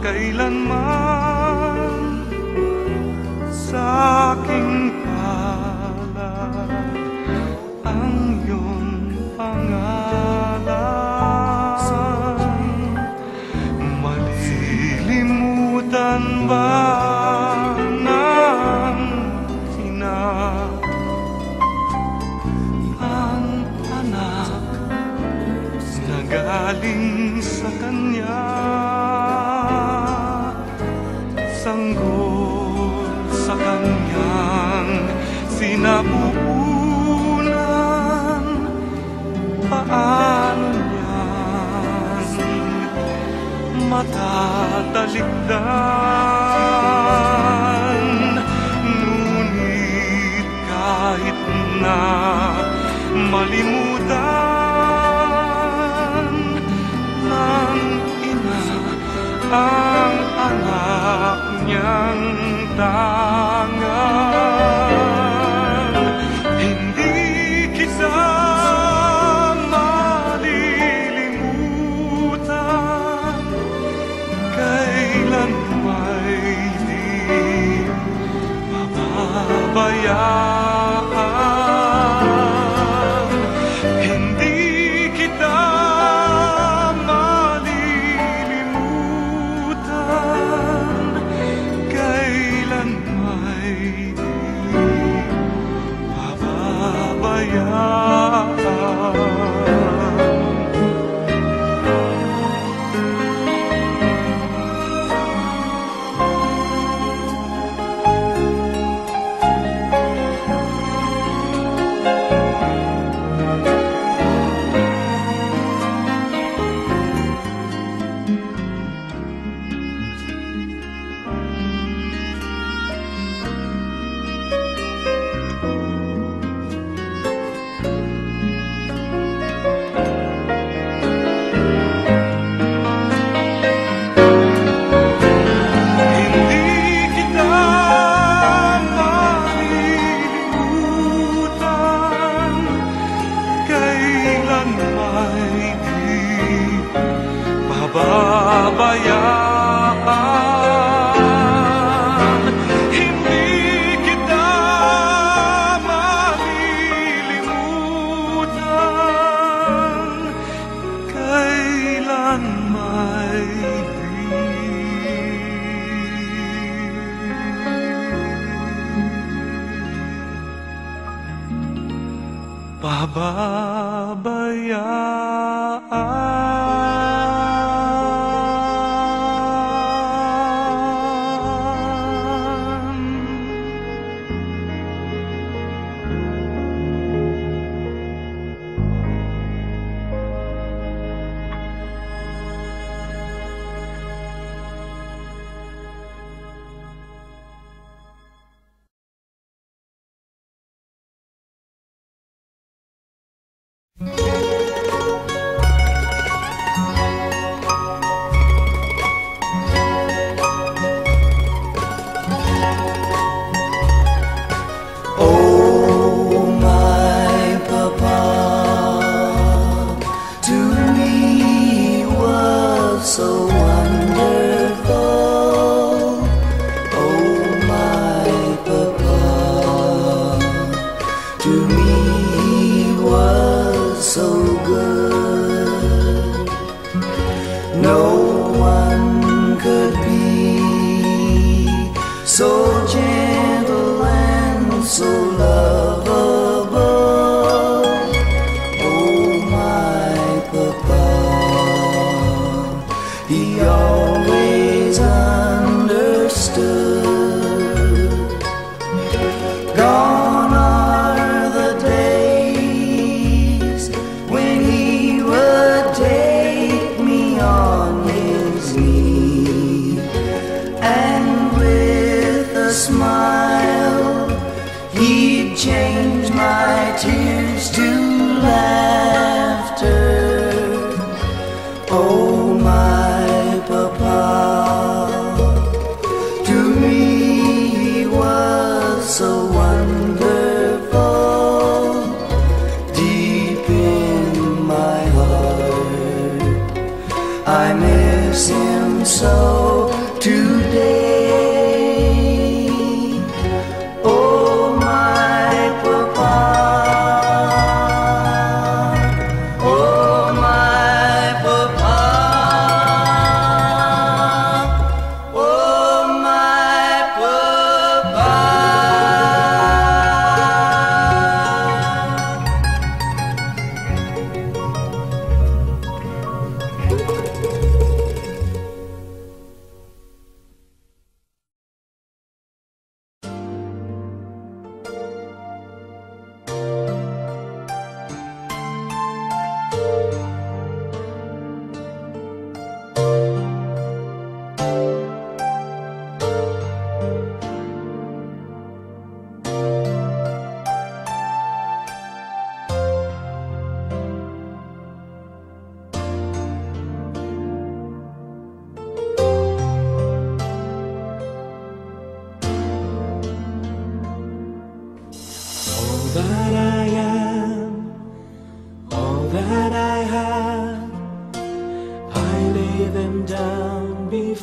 kailanman sa aking palad ang iyong pangalan. Malilimutan ba ng ina ang anak na galing sa kanya? Sanggol sa kanyang sinapupunan, paano niyan matatalikdan? Ngunit kahit na malimutan ng ina ang anak niyang tangan, hindi kita malilimutan, kailan may di mababayaan. Hindi kita malilimutan, kailan may di mababayaan. Babayaan, hindi kita malilimutan, kailan may di pababayaan. I miss him so.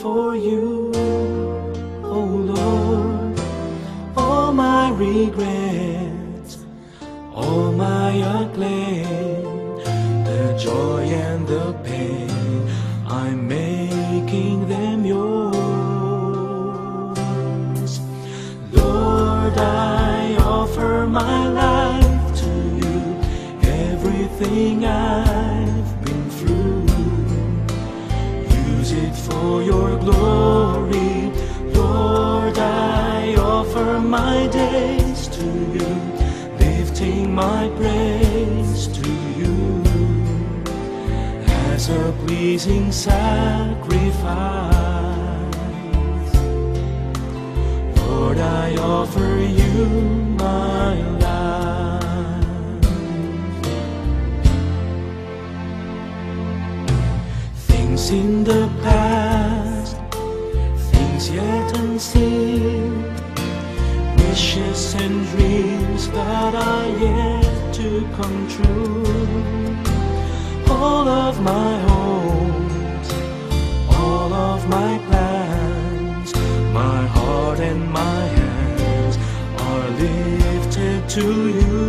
for you, oh Lord. All my regrets, all my acclaim, the joy and the pain, I'm making them yours. Lord, I offer my life to you, everything I've been through. Use it for your glory. Lord, I offer my days to you, lifting my praise to you as a pleasing sacrifice. Lord, I offer you my life. Things in the past, things yet unseen, wishes and dreams that are yet to come true. All of my hopes, all of my plans, my heart and my hands are lifted to you.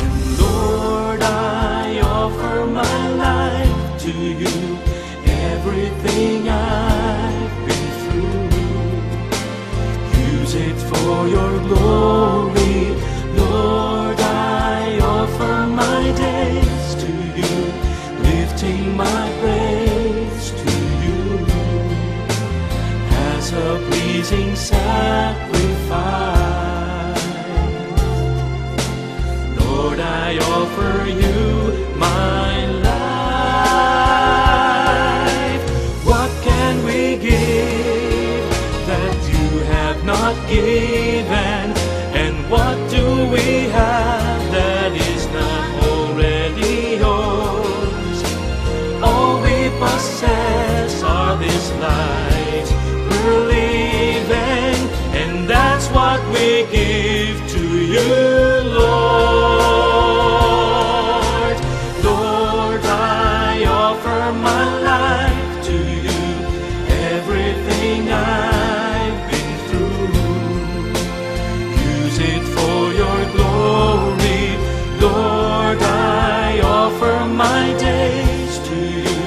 And Lord, I offer my life to you, everything I've been through. Use it for your glory. Lord, I offer my days to you, lifting my praise to you as a pleasing sacrifice. Lord, I offer you my life. What can we give that you have not given? And what do we have that is not already yours? All we possess are this life we're living, and that's what we give to you, Lord. Lord, I offer my life to you, everything I've been through. Use it for your glory. Lord, I offer my days to you,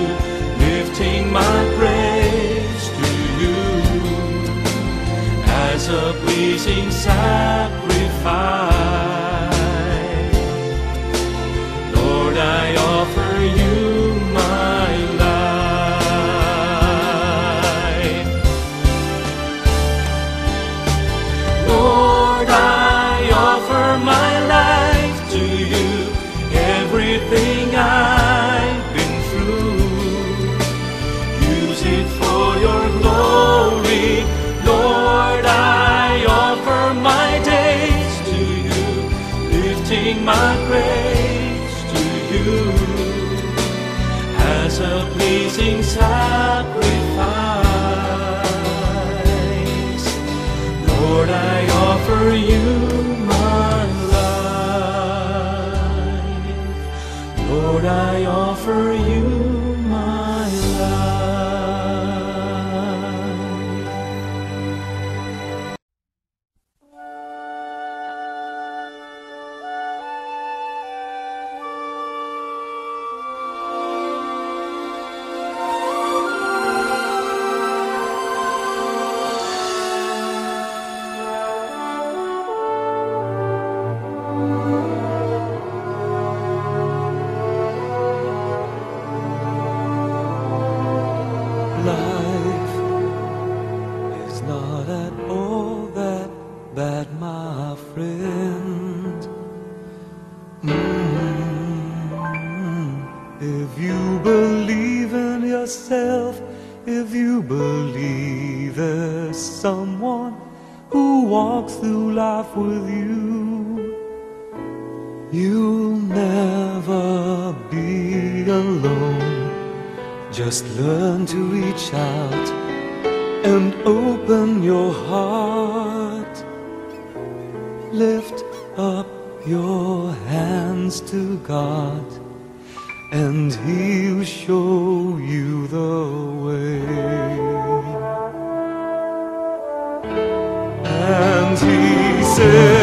lifting my praise to you as a pleasing sacrifice. Lord, I offer you my life. Lord, I offer my life to you, everything I've been through. Use it for your glory. Lord, I offer my days to you, lifting my praise to you as a pleasing sacrifice. Lord, I offer you my life. Lord, I offer you my life. Life is not at all that bad, my friend. If you believe in yourself, if you believe there's someone who walks through life with you, you'll never be alone. Just learn to reach out and open your heart. Lift up your hands to God and He'll show you the way. And He said,